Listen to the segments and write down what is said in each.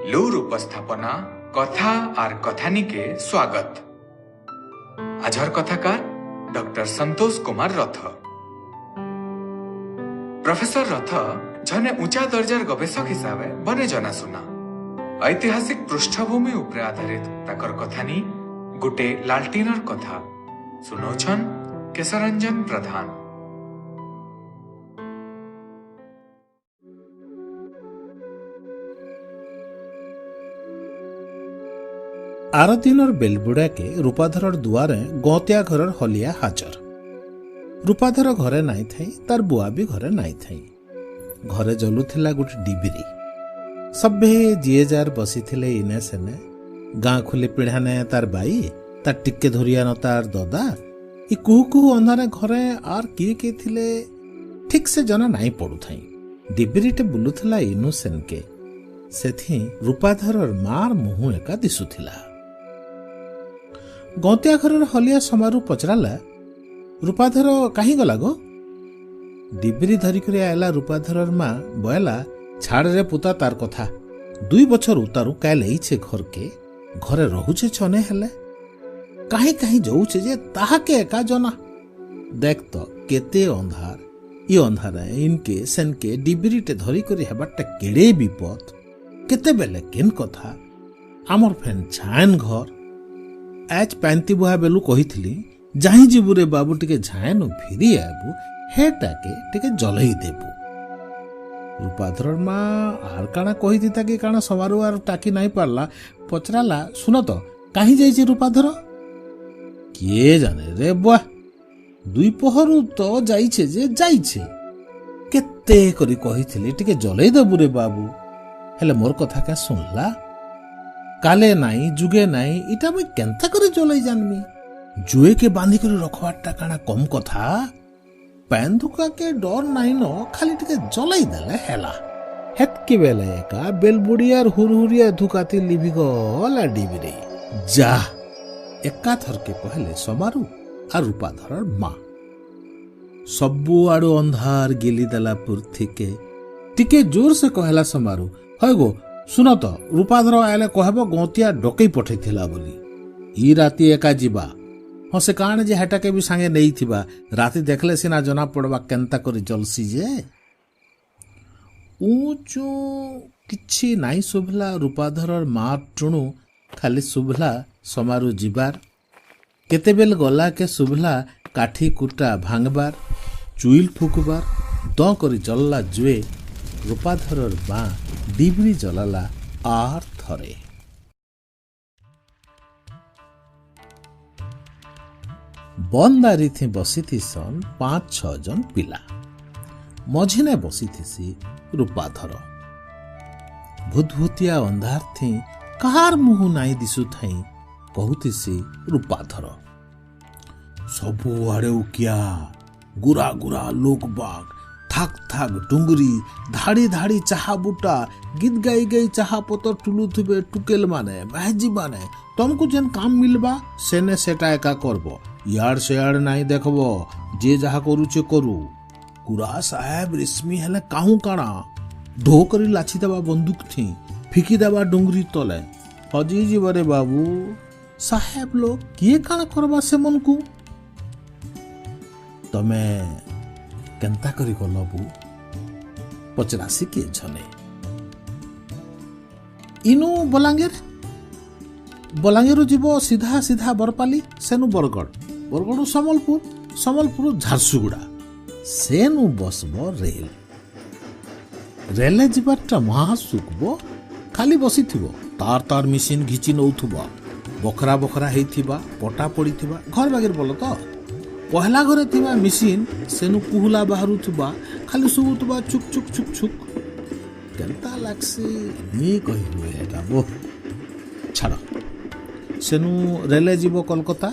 लूर उपस्थापना कथा आर कथानी के स्वागत। आजर कथाकार डॉक्टर संतोष कुमार रथ। प्रोफेसर रथ जने ऊंचा दर्जार गवेषक हिसाब बने जनाशुना। ऐतिहासिक पृष्ठभूमि उपरे आधारित ताकर कथानी गोटे लालटीनर कथा सुनौछन केशरंजन प्रधान। आर दिनर बेलबुड़ा के रूपाधर दुआरे गौतिया घर हलिया हाजर। रूपाधर घरे नाई थाई, तार बुआ भी घरे नाई थाई। घरे जलुथिला गोटे डिबिरी। सभे जीए जार बसी थिले इने सेने। गाँ खुली पिढ़ाने तार बाई, तार टिके धरिया न तार ददा। इ कुहू कुहू अंधारे घरे आर किए किए थिले ठीक से जना नाई पड़ू थाई। डिबिरीटे बुलुथिला इनु सेनके। सेथि रूपाधर मार मुहु एका दिसुथिला। गौतिया घर हलिया समारू पचराला, रूपाधर कहीं गला गो? डिबिरी धरिकरी आयला रूपाधर माँ बयला, छाड़ रे पुता तार कथा। 2 बछर उतारू काले छे घर के घरे रहुचे छने हेले कहीं कहीं जाऊचे जे ताहा के एका जना। देख तो केते अंधार, इ अंधार इनके सेनके डिबिरीटे धरिकरी हेबाटा केड़े विपद। केते बेले केन कथा आमर फेन झायन घर। आज पांति बुहा बेलू कही जाही जीबू रे बाबू टिके झायन फिरी आबू हेटाके टिके जलई देबू। रूपाधर माँ आर काना कही दिता कि काना समारू आर टाकी नहीं पारला। पचराला, सुन तो कहीं जाइए रूपाधर? किए जाने रे बुआ, 2 पहरु तो जाइछे जे जाइछे। केते करी कही टिके जलई देबू रे बाबू, हेले मोर कथा क्या सुनला? काले नाई जुगे नाई इटा मुई केंता करे जलई जानमी? जुए के बांधी कर रखवाटा काना कम कथा। पैन धुका के डर नाई न, खाली टिके जलई देले हेला। हेतकी बेले एका बेलबुड़ियार हुरहुरिया धुकाती लिभि गला डिबिरी। जा एका थर के कहले समारू आ रूपाधर माँ। सबु आड़ो अंधार गिली देला पुरथिके। टिके जोर से कहला समारू, है गो सुन तो रूपाधर आयले कहबो गौतिया डकई पठैथिला बोली। ई राती एका जीवा। हाँ से कान जे हेटा के भी सांगे नहीं थिबा। राती देखले सिना जना पड़वा केंता करी जलसी जे। ऊंचू किछि नाई सुभला रूपाधर मार टुणु, खाली सुभला समारू जीवार। केते बेल गला के सुभला काठी कुटा भांगबार, चुइल फुकबार, द करी जलला जुए। रूपाधर माँ डिबिरी जलाला आर थरे। बंदारी थी बसी थी सन 5-6 जन पिला। मझिने बसी थी रूपाधर। भूतभूतिया अंधार थी, कहार मुहु नाई दिसु थाई कहूती सी रूपाधर। सबु आड़े उकिया, गुरा गुरा लोक बाग, थाक थाक डुंगरी, धाड़ी धाड़ी चाहा बुटा, गीत गाई गई चाहा पतर टुलु थुबे टुकेल माने महजी माने। तुमको जेन काम मिलबा सेने सेटा एका करबो, यार से यार नाई देखबो, जे जहा करूचे करू। कुरा साहेब रेशमी हेले काहू काना ढो करी लाछी देबा बंदूक थी, फिकी देबा डुंगरी तले। हजी जीवरे बाबू साहेब लोग किए काना करबा से मन को? तमे केंता करी गलबू पचरासी किए छने। इनु बलांगीर जीवो सीधा सीधा बरपाली, सेनु बरगड़, बरगड़ समलपुर, समलपुर झारसुगुड़ा, सेनु बसबो रेल। रेले जीवारटा महा सुखबो। खाली बसी थिबो, तार तार मिसिन घिची नौथुबा, बखरा बखरा हेइथिबा, पटा पड़ीथिबा। घर बागेर बोलो तो पहला घरे थिबा मिसिन सेनु कुहुला बाहरु थिबा, खाली सुबुतबा चुक चुक चुक चुक। केंता लागसी नी कहि हुए एटा बो। छाड़ सेनु रेले जीवो कोलकाता,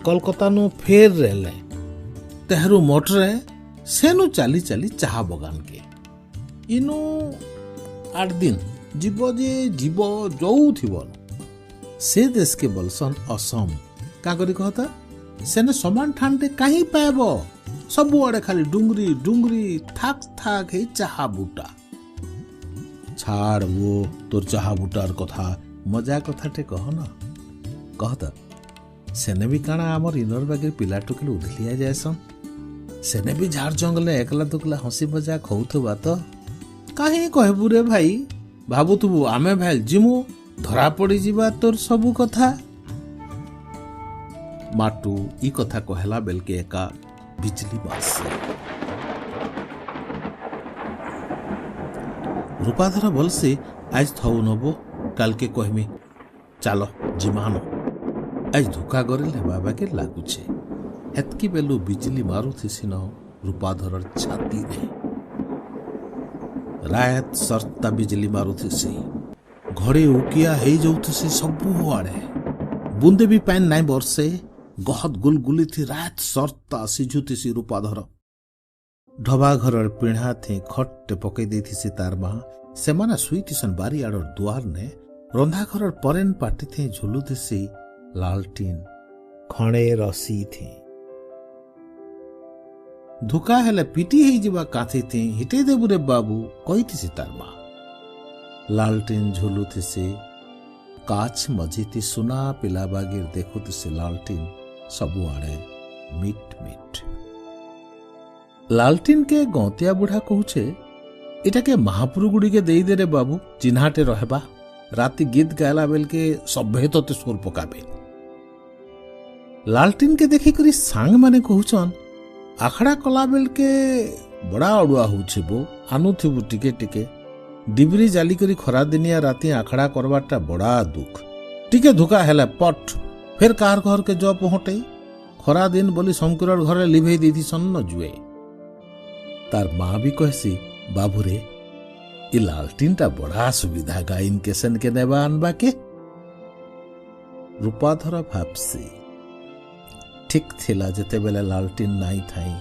कोलकाता नु फेर रेले, तेहरू मोटरे सेनु चाली चाली चाहा बगान के। इनु 8 दिन जीवो जे जीवो जाऊ थिबो से देश के बोलसन असम। का करी कहता सेने समान ठानते कहीं पाएबो? सबु आड़े खाली डुंगरी डुंगरी, थाक थाक हे चाहा बूटा। ଛାଡ଼ ଓ ତୋର ଚାହା ବୁଟାର କଥା ମଜା କଥାଟେ କହ ନା କହ ତ ସେନେ ବି କାଣା ଆମର ଇନର ବାଗିର ପିଲା ଟୁକିଲ ଉଧଲିଆ ଯାଏସନ୍ ସେନେ ବି ଝାଡ଼ ଜଙ୍ଗଲରେ ଏକଲା ଦୁକଲା ହସି ମଜାକ ହଉଥିବା ତ କାହିଁ କହିବୁ ରେ ଭାଇ ଭାବୁଥିବୁ ଆମେ ଭାଇ ଯିମୁ ଧରା ପଡ଼ିଯିବା ତୋର ସବୁ କଥା ମାଟୁ ଇ କଥା କହେଲା ବେଲକେ ଏକା ବିଜଲି ବାସେ ରୂପାଧର ବୋଲସି ଆଜ ଥଉ ନବ କାଲକେ କହମି ଚାଲ ଜିମାନ ଆଜ ଧୋକା କରିଲେ ହେବା ବାକେ ଲାଗୁଛେ ହେତକି ବେଲୁ ବିଜଲି ମାରୁଥିସି ନ ରୂପାଧରର ଛାତିରେ ରାୟତ ସର୍ତ୍ତା ବିଜଲି ମାରୁଥିସି ଘରେ ଉକିଆ ହେଇଯାଉଥିସି ସବୁଆଡ଼େ ବୁନ୍ଦେ ବି ପାନ୍ ନାଇଁ ବର୍ଷେ ଗହତ ଗୁଲଗୁଲିଥି ରାୟତ ସର୍ତ୍ତା ସିଝୁଥିସି ରୂପାଧର ଢବା ଘରର ପିଢ଼ା ଥି ଖଟଟେ ପକେଇ ଦେଇଥିସି ତାର ମା ସେମାନେ ଶୁଇଥିସନ୍ ବାରିଆଡ଼ର ଦୁଆରନେ ରନ୍ଧା ଘରର ପରେନ୍ ପାଟି ଥି ଝୁଲୁଥିସି ଲାଲଟିନ୍ ଖଣେ ରସି ଥି ଧୋକା ହେଲେ ପିଟି ହେଇଯିବା କାଥି ଥି ହିଟେଇ ଦେବୁ ରେ ବାବୁ କହିଥିସି ତାର ମା ଲାଲଟିନ୍ ଝୁଲୁଥିସି କାଛ ମଝିତି ସୁନା ପିଲା ବାଗିର ଦେଖୁଥିସି ଲାଲଟିନ୍ ସବୁଆଡ଼େ ମିଟ୍ ମିଟ୍ ଲାଲଟିନ୍ କେ ଗନ୍ତିଆ ବୁଢ଼ା କହୁଛେ ଏଟାକେ ମହାପୁରୁ ଗୁଡ଼ିକେ ଦେଇଦେରେ ବାବୁ ଚିହ୍ନାଟେ ରହେବା ରାତି ଗୀତ ଗାଇଲା ବେଲକେ ସଭ୍ୟ ତତେ ସ୍ୱର ପକାବେ ଲାଲଟିନ୍ କେ ଦେଖିକରି ସାଙ୍ଗମାନେ କହୁଛନ୍ ଆଖଡ଼ା କଲା ବେଲକେ ବଡ଼ା ଅଡ଼ୁଆ ହଉଛି ବୋ ଆନୁଥିବୁ ଟିକେ ଟିକେ ଡିବରି ଜାଲିକରି ଖରା ଦିନିଆ ରାତି ଆଖଡ଼ା କରବାରଟା ବଡ଼ା ଦୁଃଖ ଟିକେ ଧୋକା ହେଲେ ପଟ ଫେର କାହାର ଘରକେ ଜ ପହଁଟେଇ ଖରା ଦିନ ବୋଲି ଶଙ୍କରର ଘରେ ଲିଭେଇ ଦେଇଥିସନ୍ ନ ଜୁଏ ତାର ମା ବି କହେସି ବାବୁରେ ଇ ଲାଲଟିନଟା ବଡ଼ା ସୁବିଧା ଗାଇନ କେସନକେ ନେବା ଆନବାକେ ରୂପାଧର ଭାବସି ଠିକ ଥିଲା ଯେତେବେଳେ ଲାଲଟିନ ନାଇଁ ଥାଇ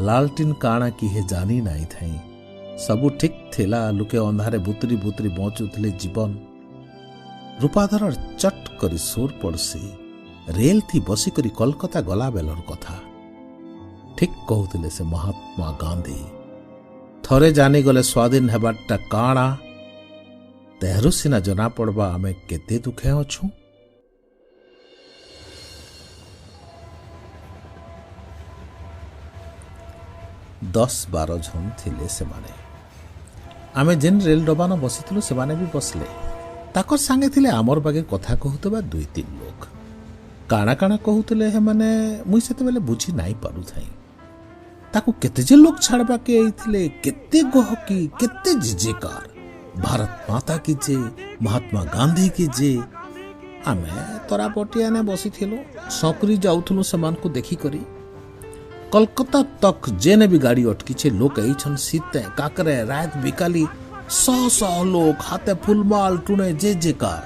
ଲାଲଟିନ କାଣା କିଏ ଜାନି ନାଇଁ ଥାଇ ସବୁ ଠିକ ଥିଲା ଲୁକେ ଅନ୍ଧାରେ ବୁତରି ବୁତରି ବଞ୍ଚୁଥିଲେ ଜୀବନ ରୂପାଧର ଚଟ କରି ସୁର ପଡ଼ସି ରେଲ ଥି ବସିକରି କଲକତା ଗଲା ବେଲର କଥା ଠିକ କହୁଥିଲେ ସେ ମହାତ୍ମା ଗାନ୍ଧୀ ଥରେ ଜାନିଗଲେ ସ୍ୱାଧୀନ ହେବାରଟା କାଣା ତେହରୁ ସିନା ଜନା ପଡ଼ବା ଆମେ କେତେ ଦୁଃଖେ ଅଛୁଁ 10-12 ଜଣ ଥିଲେ ସେମାନେ ଆମେ ଯେନ୍ ରେଲ ଡବାନ ବସିଥିଲୁ ସେମାନେ ବି ବସିଲେ ତାକର ସାଙ୍ଗେ ଥିଲେ ଆମର ବାଗେ କଥା କହୁଥିବା 2-3 ଲୋକ କାଣା କାଣା କହୁଥିଲେ ହେମାନେ ମୁଇଁ ସେତେବେଳେ ବୁଝି ନାଇଁ ପାରୁଥାଇ ତାକୁ କେତେ ଯେ ଲୋକ ଛାଡ଼ବାକେ ଆଇଥିଲେ କେତେ ଗହକି କେତେ ଜିଜେକାର ଭାରତ ମାତା କି ଯେ ମହାତ୍ମା ଗାନ୍ଧୀ କି ଯେ ଆମେ ତରାପଟିଆନେ ବସିଥିଲୁ ସକରି ଯାଉଥିଲୁ ସେମାନଙ୍କୁ ଦେଖିକରି कलकत्ता तक जेने भी गाड़ी अटकीछे लोक आइछन सीते काकरे रात बिकाली 100 लोग हाथे फुलमाल टुणे जे जेकार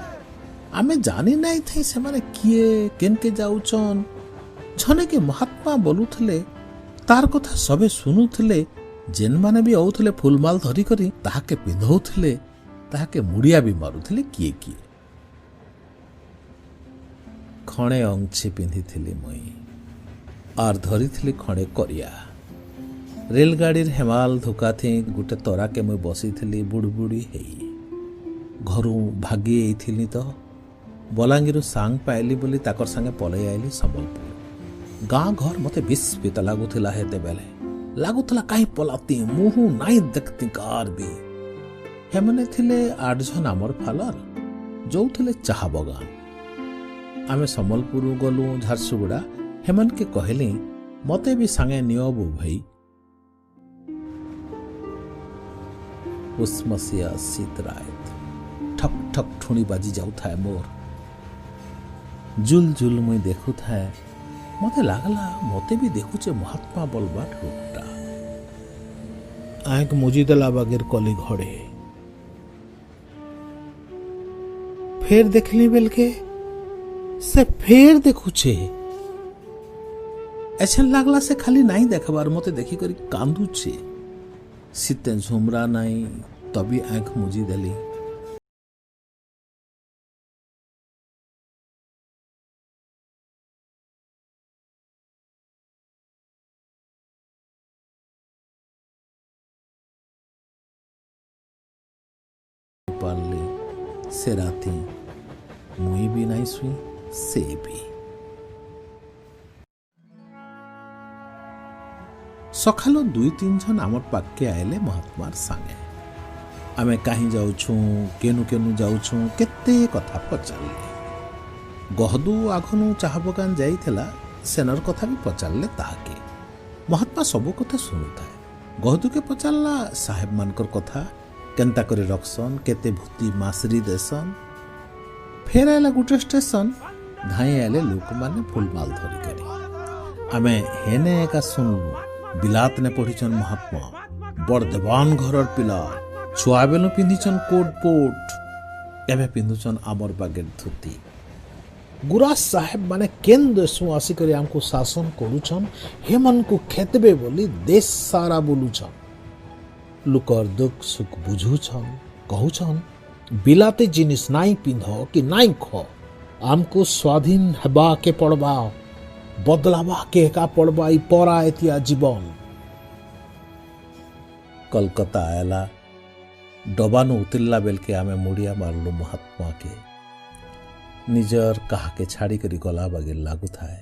आमे जानी नहीं थे से माने किए केनके जाउछन छने के महात्मा बोलुथले तार कथा सबे सुनुथले जेन माने भी आउथले फुलमाल धरी करी ताहाके पिंधौथले ताहाके मुड़िया भी मारुथले किए किए खणे अंगछी पिंधिथिली मई आर धरी खड़े करिया रेलगाड़ी हेमाल धोका थी गोटे तरा के मुई बसी थी बुड़बुड़ी हेई घरू भागी आईथिली तो बलांगीर सांग पाइली बोली ताकर संगे पलई आइली संबलपुर गाँ घर मते विस्मित लगुला हेते बेले लगुला कहीं पलाती मुहु नाई देखती कार भी हेमने थिले 8 जन आमर फालर जो थिले चाह बगान आमे संबलपुर गलु झारसुगुड़ा हेमन के कहली मते भी सांगे नियबो भाई उस्मसिया शीत रात ठक ठक ठुणी बाजी जाऊ था मोर जुल जुल मुई देखु था मते लागला मते भी देखुचे महात्मा बलबार लोकटा आंख मुजी देला बागेर कली घड़े फेर देखली बेलके से फेर देखुचे ऐसा लागला से खाली नहीं देखबार मते देखी करी कांदुचे सीते झुमरा नहीं तभी आंख मुजी देली से राति मुई भी नहीं सुई से भी। सकाल 2-3 जन आमर पाके आएले महात्मार सांगे। आमे कहीं जाऊँ केनु केनु जाऊँ केते कथा पचारे। गहदू आघनु चाह बगान जाइथिला सेनर कथा भी पचारे ताके। महात्मा सबो कथा शुणुଥାଏ। गहदू के पचारला साहेब मानकर कथा केन्ता करे रखसन केते भूति मासरी देसन। फेर आइला गुटे स्टेशन धाई आइले लोक माने फुलमाल धरी करी। आमे हेने एका सुनलु बिलात ने पढ़िछन महात्मा बड़ देवान घरर पिला छुआ बेलु पिंधिछन कोट पोट एबे पिंधुछन आमर बागेर धोती। गुरास साहेब माने केन देशु आसिकरी हमको शासन करूछन हेमन को खेतबे बोली देश सारा बोलुछन। लुकर दुख सुख बुझुछन कहूछन बिलाते जिनिस नाई पिंध कि नाई ख हमको स्वाधीन हेबा के पड़बा बदलावा के का पड़बा ई परा एतिया जीवन। कलकत्ता आयला डबानु उतिल्ला बेल के आमे मुड़िया मारलु महात्मा के निजर कहा के छाड़ी करी गला बागे लागू थाए।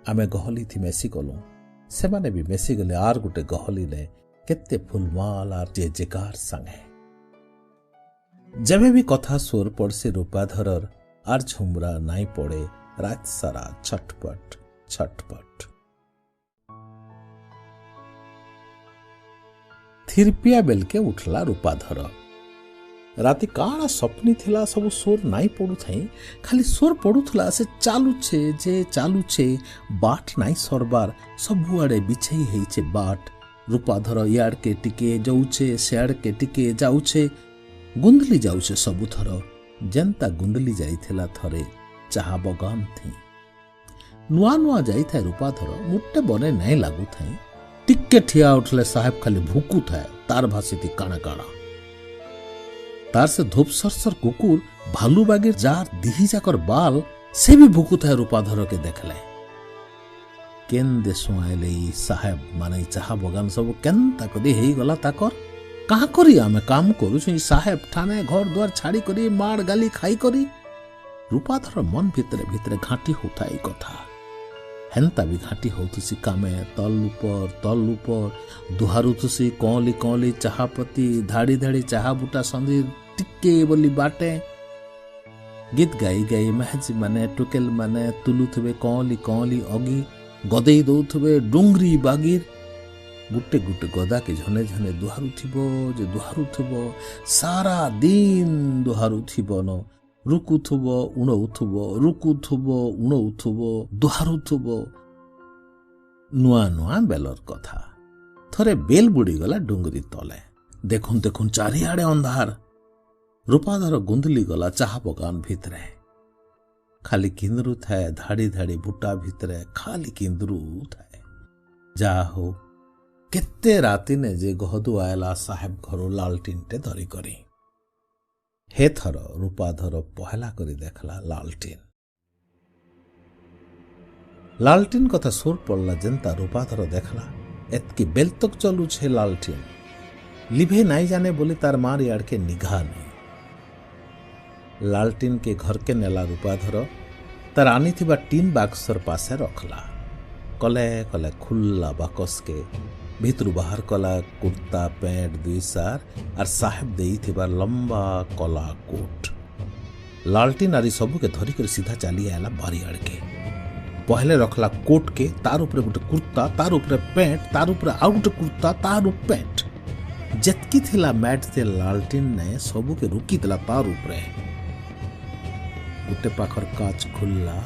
आमे गहली थी मेसी गलु से माने भी मेसी गले आर गुटे गहली ले केते फुलमाल आर जे जेकार संगे। जबे भी कथा सोर पड़से रूपाधरर आर झुमरा नाई पड़े रात सारा छटपट छटपट। थिरपिया बेल के उठला रूपाधर। राति काणा सपनी थिला सब सोर नाई पड़ू थाई खाली सोर पड़ुथला से चालुछे बाट नाई सरबार सबुआड़े बिछेई हेइछे बाट। रूपाधर याड़ के टिके जाउछे सियाड़ के टिके जाउछे गुंदली जाउछे सबुथर जेंता गुंदली जाइथिला थरे चाहा बगान थी। नुआ नुआ जाई थाए रूपाधर मुट्टे बने नहीं लागू थाई। टिक्के ठिया उठले साहेब खाली भूकू थाए तार भाषी थी काना काना। तार से धूप सरसर कुकुर भालू बागीर जार दिही जाकर बाल से भी भूकू थाए रूपाधर के देखले। केन देशु आइले साहेब माने चाहा बगान सब केनता कदी हेई गला ताकर कहा करी आमे काम करू साहेब ठाने घर द्वार छाड़ी करी मार गाली खाई करी। रूपाधर मन भितरे भितरे घाटी होता कथा हेन्ता भी घाटी होतुसी कामे तल ऊपर दुहारुथुसी कौली कौली चाहापति धाड़ी धाड़ी चाहा बुटा संधि टिके बोली बाटे। गीत गाई गाई महजी माने टुकेल माने तुलुथबे कौली कौली अगी गदेई दौथबे डोंगरी बागीर गुटे गुटे गदा के झने झने दुहारुथबो सारा दिन दुहारुथबो न रुकुथुबो उणौथुबो दुहारुथुबो नुआ नुआ बेलर कथा। थरे बेल बुड़ी गला डुंगरी तले देखुन देखुन चारिआडे अंधार। रूपाधर गुंदली गला चाहा बगान भितरे खाली किंदरू थाए धाड़ी धाड़ी बुटा भितरे खाली किंदरू थाए। जा हो केते राति ने जे गहदू आयला साहेब घरो लालटीनटे धरी करी। हे थर रूपाधर पहला करी देखला लालटीन कथा सुर पड़ला जेंता रूपाधर देखला एतकी बेल तक चलू छे लालटीन लिभे नाई जाने बोली तार मार याड़ के निगाह नहीं। लालटीन के घर के नेला रूपाधर तार आनी थिबा टीन बाक्सर पासे रखला। कले कले खुल्ला बाकस के भितरु बाहर कला कुर्ता पैंट दुई सार और साहेब देई थिबा लंबा कला कोट। लालटीन आरी सबू के धरी कर सीधा चली आयला बारी आड़ के। पहले रखला कोट के तार ऊपर गोटे कुर्ता तार ऊपर पैंट तार ऊपर आउ गोटे कुर्ता तार ऊपर पैंट जेतकी थिला मैट से लालटीन ने सबू के रुकी देला तार ऊपर। गोटे पाखर काच खुल्ला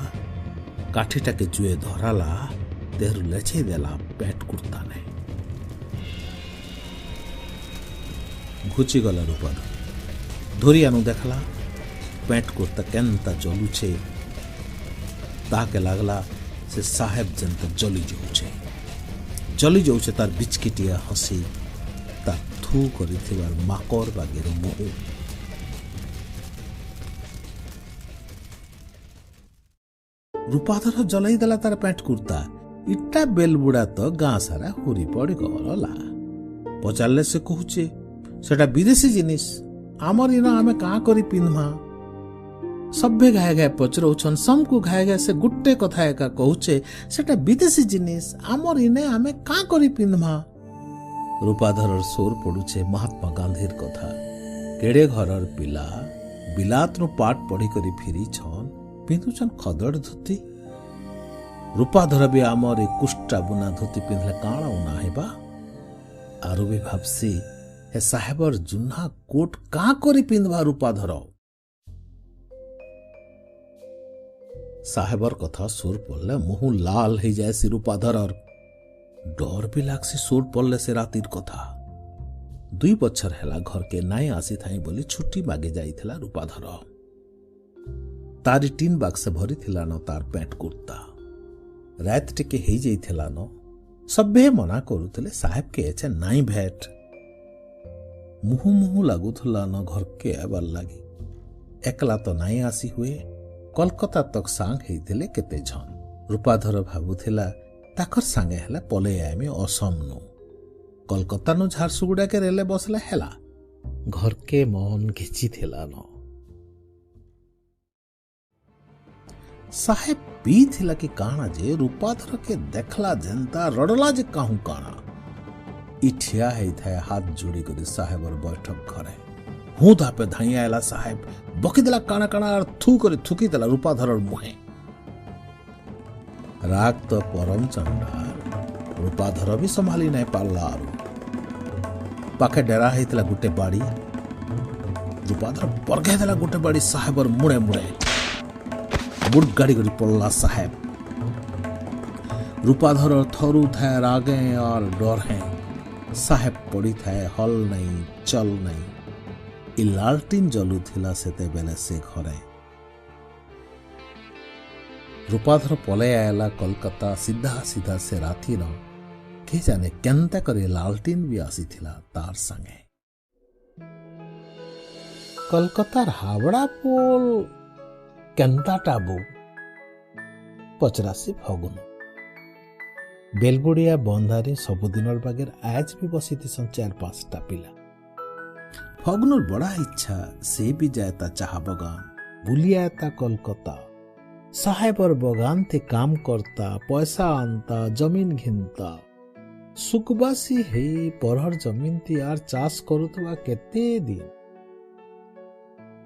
काठीटा के जुए धराला देहरु लेछे देला पैंट कुर्ता ने। घुची गला रूपार धोरी आनु देखला पैंट कुर्ता केनता जलुछे ताके लागला से साहेब जनता जली जाऊे तार बिचकिटिया हसी तार थू करिथिबार माकर बागेर मुह। रूपाधर जलाई देला तार पैंट कुर्ता इटा बेलबुड़ा तो गाँ सारा हुरी पड़ी गला। पचारे से कहूचे सेटा विदेशी जिनिस आमर इना आमे का करी पिंधमा सभ्य घाए घाए पचरौछन समकु घाए घाए से गुट्टे कथा एका कहूचे सेटा विदेशी जिनिस आमर इने आमे का करी पिंधमा। रूपाधर सोर पड़ुचे महात्मा गांधीर कथा केड़े घरर पिला बिलातनु पाठ पढ़ी करी फिरी छन पिंधुचन खदड़ धोती। रूपाधर भी आमर ए कुष्टा बुना धोती पिंधले काणा उना हेबा आरु भी भाबसी हे साहेबर जुन्हा कोट का करी पिंधबा रूपाधर। साहेबर कथा सुर पड़ले मुहु लाल हो जाए सी रूपाधर डर भी लागसी सुर पड़ले से रातिर कथा 2 बछर हेला घर के नाई आसी थाई बोली छुट्टी मागे जाइथिला रूपाधर। तारी 3 बाक्स भरी थिला न तार पैंट कुर्ता रात टिके ही जाइथिला न सभे मना करुथिले साहेब के एचे नाई भेट मुहु मुहु लागुथला न घर के आबार लागी एकला तो नाई आसी हुए कलकत्ता तक सांग हेइथिले केते जन। रूपाधर भाबुथिला ताकर सांगे हेला पले आमे असमनु कलकत्ता नु झारसुगुड़ा के रेले बसले हेला घर के मन घिची थिला न। साहेब पी थिला कि काना जे रूपाधर के देखला जनता रडला जे काहू काना इठिया है थे हाथ जोड़ी कर साहेब और बैठक घरे हूँ धापे धाई आयला साहेब बकी देला काना काना और थू करे थुकी देला रूपाधर मुहे राग तो परम चंडाल रूपाधर भी संभाली नहीं पारला आरु पाखे डेरा हेतला गुटे बाड़ी रूपाधर बरगे देला गुटे बाड़ी साहेब और मुड़े मुड़े बुट गाड़ी गड़ी पड़ला साहेब। रूपाधर थरू थे रागे और डर है साहेब पड़ी थे हल नहीं चल नहीं इ लालटीन जलू थिला सेते बेले से घरे। रूपाधर पले आयला कोलकाता सीधा सीधा से राती न के जाने केनता करे लालटीन भी आसी थिला तार संगे। कोलकातार हावड़ा पोल केनता टाबू पचरासी फगुन बेलबुड़िया बंधारी सबुदिनर बागेर आज भी बसी थी 4-5टा पिला। फगुनर बड़ा इच्छा से भी जाता चाह बगान बुलिया ता कोलकाता साहेबर बगान थे काम करता पैसा आनता जमीन घिनता सुखबासी है परहर जमीन थी यार चाष करुवा केते दिन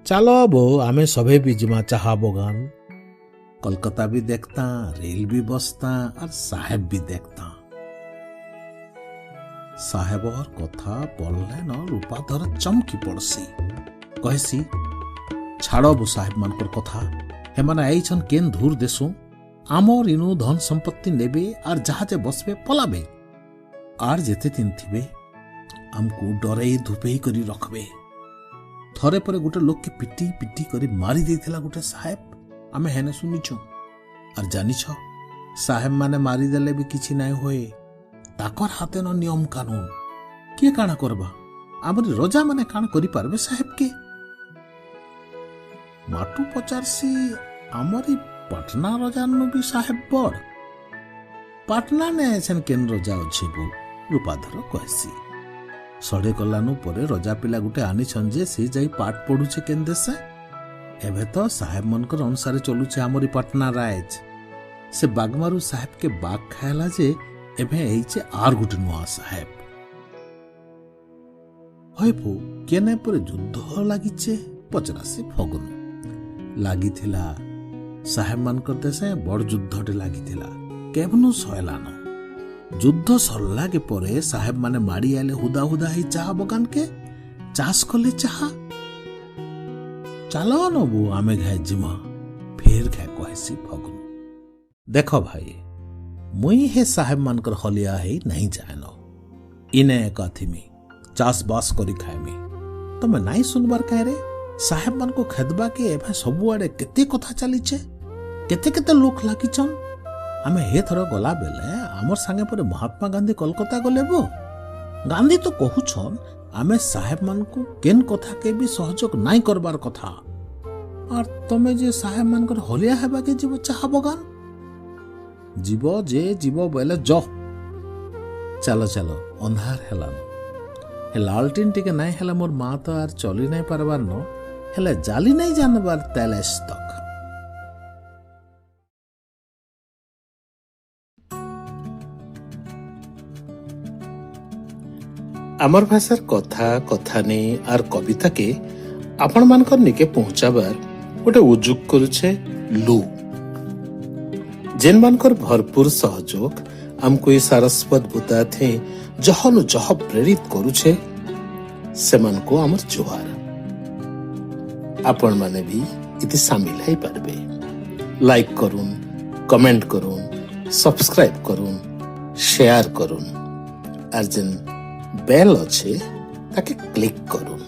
चलो बो आमे सभे भी जिमा चाह बगान कोलकाता भी देखता रेल भी बसता और साहेब भी देखता। साहेब और कथा पढ़ले न रूपाधर चमकी पड़सी कहसी छाड़बू साहेब मानकर कथा हेमाने आईछन केन धूर देसु आमर इनु धन संपत्ति नेबे और जहाजे बसबे पलाबे आर जेते दिन थिबे हमको डरे धुपे करी रखबे। थरे पर गोटे लोक के पिटी पिटी करी मारी देथिला गोटे साहेब आमे हेने सुनिछु और जानिछ साहेब माने मारी देले भी किछि नाय होए ताकर हाथे न नियम कानून किए काना करबा आमरी रजा माने काना करी पारबे साहेब के। माटू पचारसी आमरी पटना रजा नु भी साहेब बड़ पाटना ने एछन केन रजा अछि बो रूपाधर कहसी सड़े कलानु परे रजा पिला गुटे आनी छन जे से जाई पाठ पढुचे केन देसे एबे तो साहेब मनकर अनुसार चलुचे आमरी पटना राज से बागमारू साहेब के बाग खायला जे एबे एइचे आर गुटे नुआ साहेब होइपो केने परे युद्ध लागिचे पचरासी फगुन लागिथिला साहेब मनकर देसे बड़ युद्धटे लागिथिला केबनु सयलानो युद्ध सरला के परे साहेब माने माड़ी आले हुदा हुदा ही चाह बगान के चाष कले चाह चलो नबू आमे घाय जिमा फेर घाय कहसी फगुन देखो भाई मुई हे साहेब मानकर हलिया है नहीं जानो इने कथिमी चाष बास करी खाएमी तमे नाई सुनबार कह रे साहेब मान को खेदबा के एभा सबु आडे केते कथा चलीचे केते केते लोक लागिचन आमे हे थरो गला बेले आमर संगे परे महात्मा गांधी कोलकाता गले बो गांधी तो कहूछन आमे साहेब मान को केन कथा के भी सहयोग नाई करबार कथा और तमे जे साहेब मान कर हलिया हेबा के जीव चाह बगान जीव जे जीव बेले जो चलो चलो अंधार हेलान लालटिन टिके नाई हेला मोर माँ तो आर चली नाई पारबार न हेले जाली नाई जानबार तेलेस तक। आमर भाषार कथा कथानी आर कविता के आपण मानकर निके पहुंचाबार गोटे उजुक करुछे लू, जेन मानकर भरपूर सहयोग आमको ये सारस्वत बुता थे जहनु जह प्रेरित करुछे सेमान को आमर जुहार। आपण माने भी इति शामिल है पारबे। लाइक करूं, कमेंट करूं, सब्सक्राइब करूं, शेयर करूं, आर जेन बेल अच्छे ताके क्लिक करूं।